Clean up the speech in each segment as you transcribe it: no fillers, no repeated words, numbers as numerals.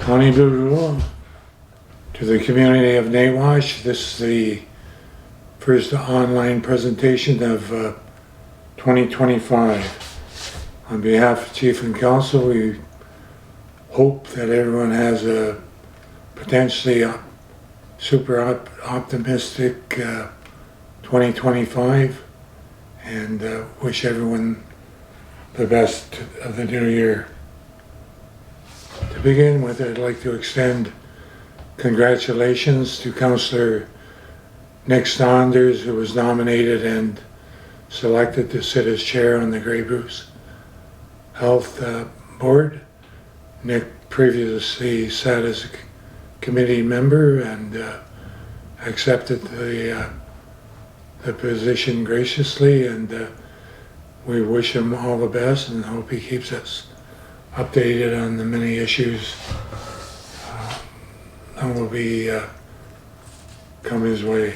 Honeydew to the community of Nawash. This is the first online presentation of 2025. On behalf of Chief and Council, we hope that everyone has a potentially super optimistic 2025 and wish everyone the best of the new year. To begin with, I'd like to extend congratulations to Councillor Nick Saunders, who was nominated and selected to sit as chair on the Grey Goose Health Board. Nick previously sat as a committee member and accepted the position graciously, and we wish him all the best and hope he keeps us updated on the many issues that will be come his way.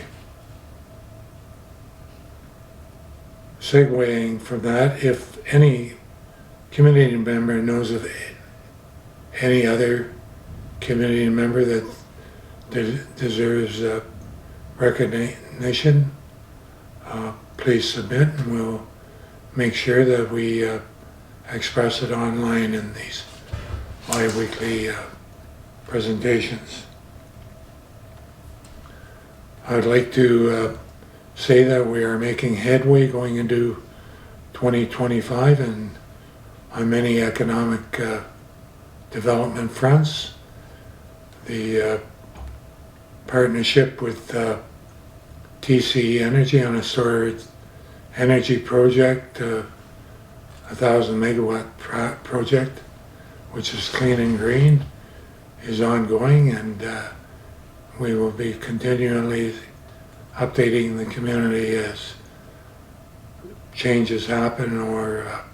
Segueing from that, if any community member knows of any other community member that deserves recognition, please submit, and we'll make sure that we express it online in these bi-weekly presentations. I'd like to say that we are making headway going into 2025 and on many economic development fronts. The partnership with TC Energy on a storage energy project, 1,000 megawatt project, which is clean and green, is ongoing, and we will be continually updating the community as changes happen or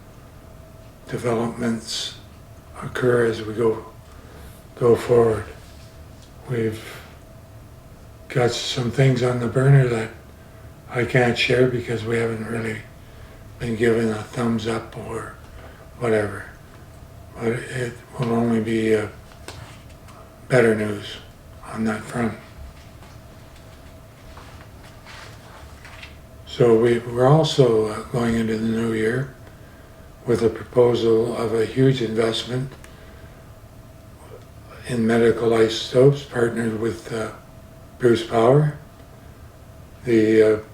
developments occur as we go forward. We've got some things on the burner that I can't share because we haven't really been given a thumbs up or whatever, but it will only be better news on that front. So we're also going into the new year with a proposal of a huge investment in medical isotopes, partnered with Bruce Power. The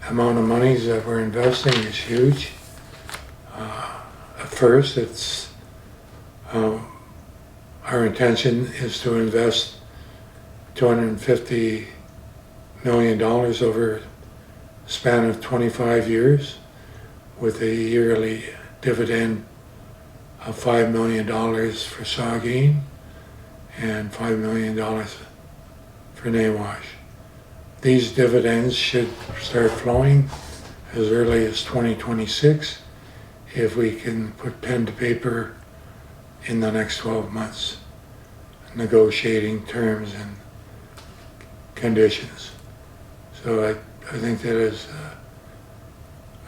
amount of monies that we're investing is huge. At first, it's our intention is to invest $250 million over a span of 25 years with a yearly dividend of $5 million for Saugeen and $5 million for Nawash. These dividends should start flowing as early as 2026 if we can put pen to paper in the next 12 months, negotiating terms and conditions. So I think that is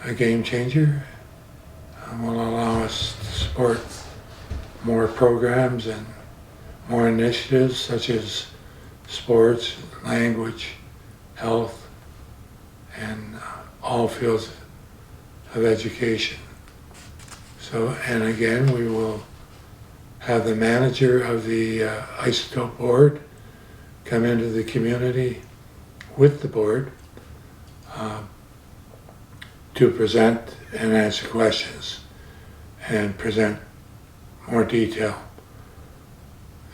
a game changer and will allow us to support more programs and more initiatives such as sports, language, health, and all fields of education. So, and again, we will have the manager of the isotope board come into the community with the board to present and answer questions and present more detail.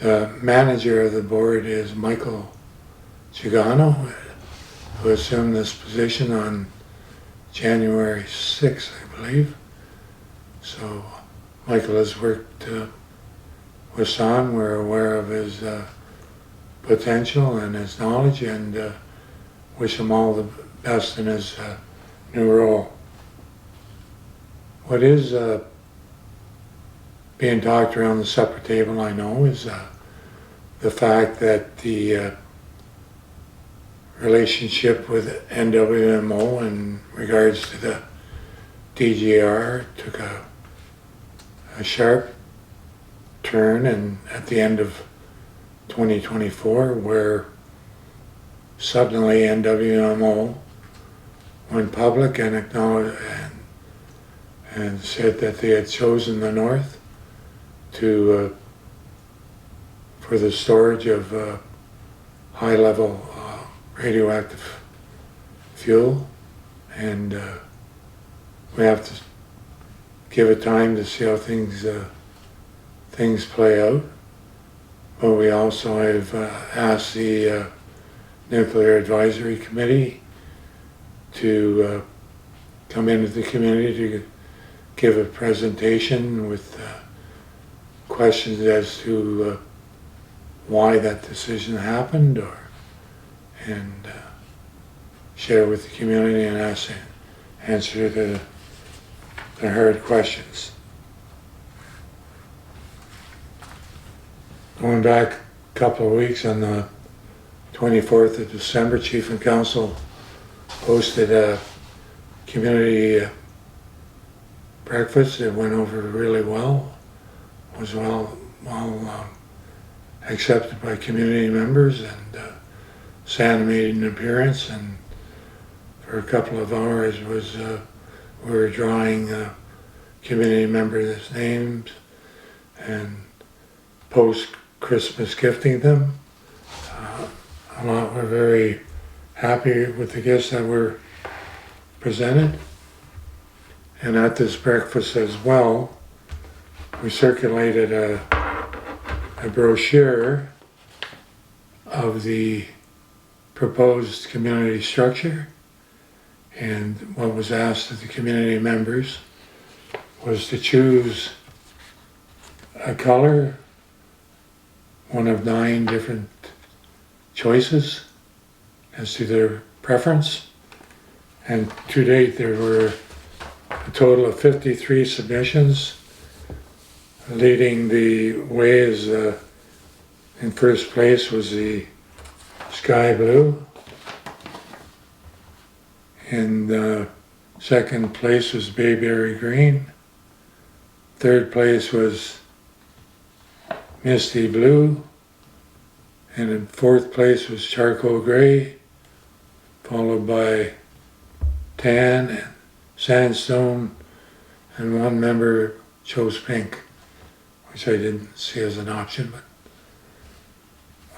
The manager of the board is Michael Chigano, who assumed this position on January 6th, I believe. So Michael has worked with Son. We're aware of his potential and his knowledge, and wish him all the best in his new role. What is being talked around the supper table, I know, is the fact that the relationship with NWMO in regards to the DGR took a sharp turn and at the end of 2024 where suddenly NWMO went public and acknowledged and said that they had chosen the North to for the storage of high-level radioactive fuel, and we have to give it time to see how things play out. But we also have asked the Nuclear Advisory Committee to come into the community to give a presentation with questions as to why that decision happened, and share with the community and answer the hard questions. Going back a couple of weeks, on the 24th of December, Chief and Council hosted a community breakfast. It went over really well. Was well accepted by community members, and Santa made an appearance, and for a couple of hours we were drawing community members' names and post-Christmas gifting them. A lot were very happy with the gifts that were presented. And at this breakfast as well, we circulated a brochure of the proposed community structure, and what was asked of the community members was to choose a color, one of 9 different choices as to their preference, and to date there were a total of 53 submissions. Leading the way is in first place was the sky blue, and second place was bayberry green, third place was misty blue, and in fourth place was charcoal gray, followed by tan and sandstone, and one member chose pink, which I didn't see as an option, but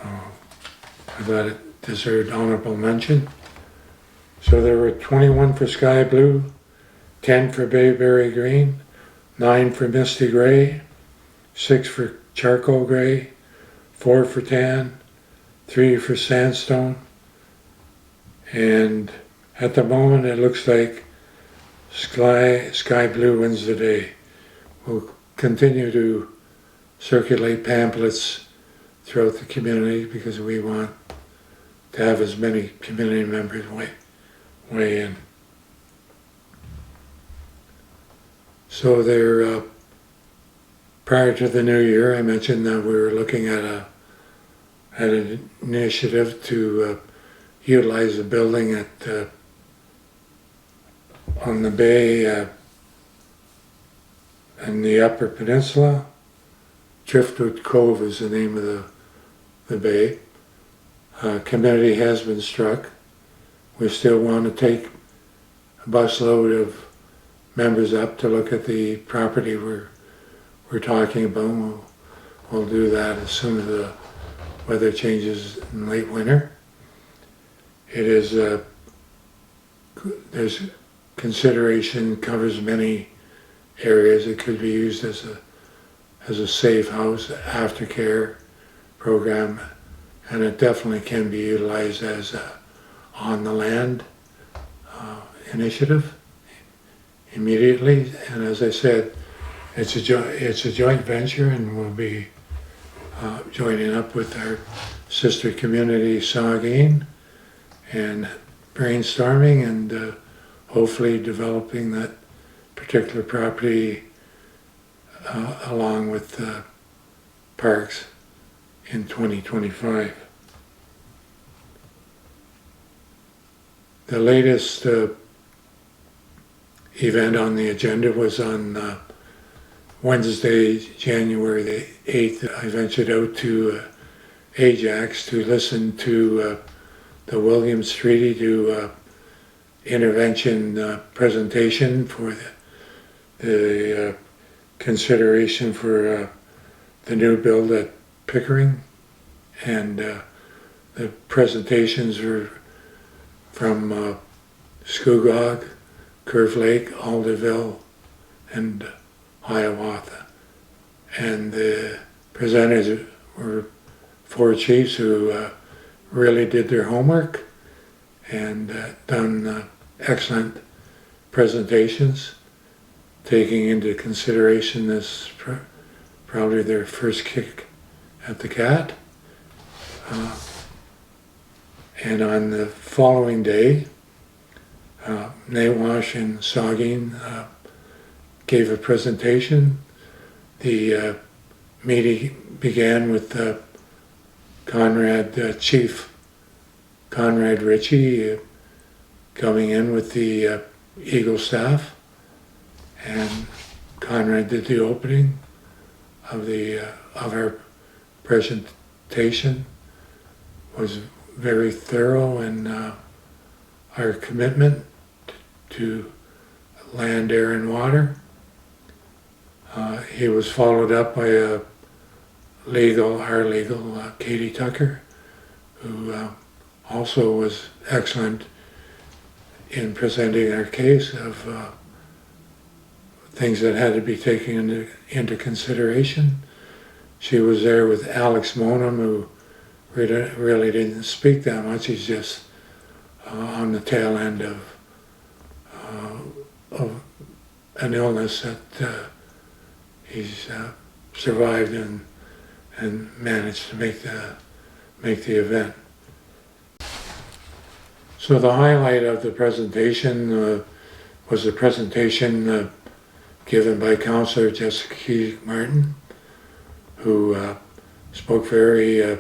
I thought it deserved honorable mention. So there were 21 for sky blue, 10 for bayberry green, 9 for misty gray, 6 for charcoal gray, 4 for tan, 3 for sandstone, and at the moment it looks like sky blue wins the day. We'll continue to circulate pamphlets throughout the community because we want to have as many community members weigh in. So there, prior to the new year, I mentioned that we were looking at an initiative to utilize the building on the bay in the Upper Peninsula. Driftwood Cove is the name of the bay. Committee has been struck. We still want to take a busload of members up to look at the property we're talking about. We'll do that as soon as the weather changes in late winter. It is there's consideration, covers many areas. It could be used as a safe house, aftercare program, and it definitely can be utilized as a on the land initiative immediately. And as I said, it's a joint venture, and we'll be joining up with our sister community Saugeen and brainstorming and hopefully developing that particular property along with parks in 2025. The latest event on the agenda was on Wednesday, January the 8th, I ventured out to Ajax to listen to the Williams Treaty to intervention presentation for the consideration for the new build at Pickering, and the presentations were from Scugog, Curve Lake, Alderville, and Hiawatha. And the presenters were 4 chiefs who really did their homework and done excellent presentations, taking into consideration this probably their first kick at the cat. And on the following day, Nawash and Saugeen gave a presentation. The meeting began with Chief Conrad Ritchie coming in with the Eagle staff, and Conrad did the opening of our presentation. Was very thorough in our commitment to land, air, and water. He was followed up by our legal, Katie Tucker, who also was excellent in presenting our case of things that had to be taken into consideration. She was there with Alex Monum, who really didn't speak that much. He's just on the tail end of an illness that he's survived and managed to make the event. So the highlight of the presentation was the presentation given by Councillor Jessica Martin, who spoke very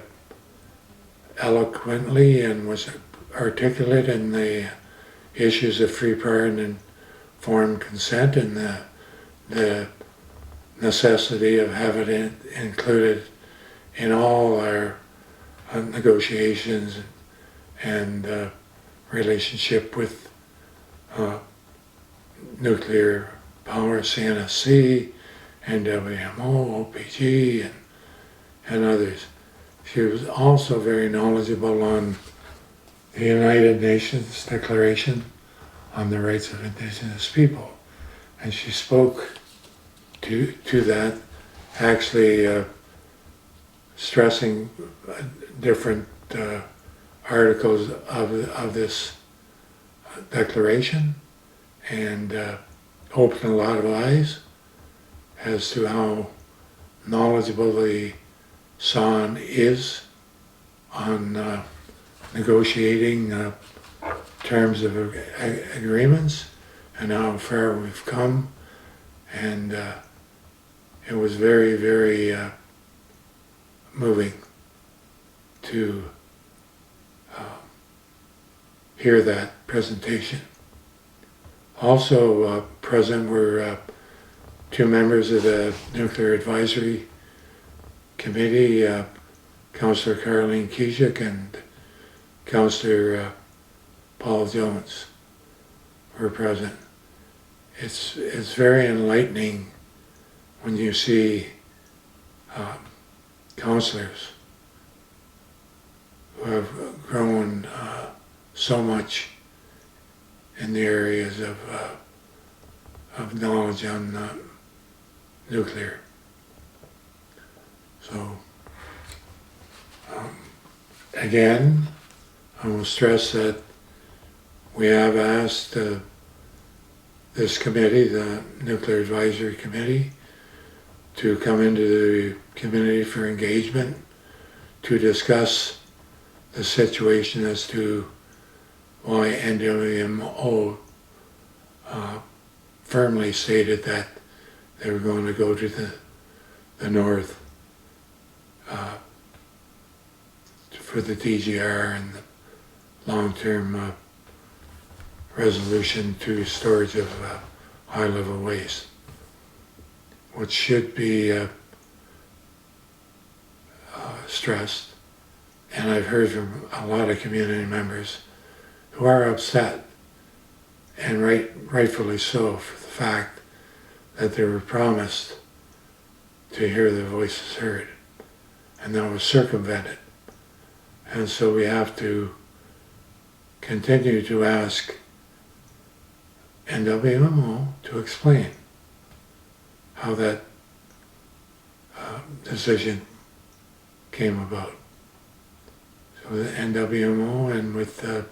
eloquently and was articulate in the issues of free, prior, and informed consent, and the necessity of having it included in all our negotiations and relationship with nuclear power, CNSC, NWMO, OPG, and others. She was also very knowledgeable on the United Nations Declaration on the Rights of Indigenous People, and she spoke to that, actually stressing different articles of this declaration, and opened a lot of eyes as to how knowledgeable the SON is on negotiating terms of agreements and how far we've come, and it was very, very moving to hear that presentation. Also present were 2 members of the Nuclear Advisory Committee, Councillor Caroline Kijik and Councillor Paul Jones were present. It's very enlightening when you see councillors who have grown so much in the areas of knowledge on nuclear. So again, I will stress that we have asked this committee, the Nuclear Advisory Committee, to come into the community for engagement to discuss the situation as to why NWMO firmly stated that they were going to go to the north for the DGR and the long-term resolution to storage of high-level waste. what should be stressed. And I've heard from a lot of community members who are upset, and rightfully so, for the fact that they were promised to hear their voices heard, and that was circumvented. And so we have to continue to ask NWMO to explain how that decision came about. So the NWMO and with the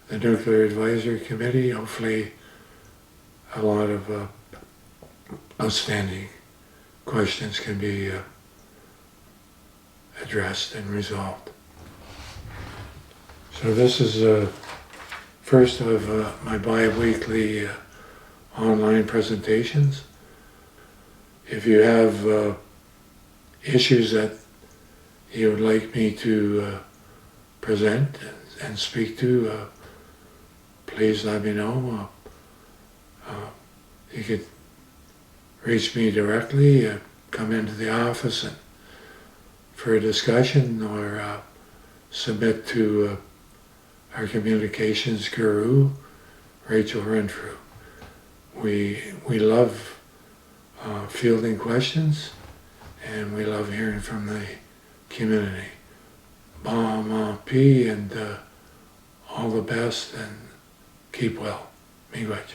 Nuclear Advisory Committee, hopefully a lot of outstanding questions can be addressed and resolved. So this is first of my bi-weekly online presentations. If you have issues that you would like me to present and speak to, please let me know. You could reach me directly, come into the office and for a discussion, or submit to our communications guru, Rachel Renfrew. We love fielding questions, and we love hearing from the community. P and all the best, and keep well. Miigwech.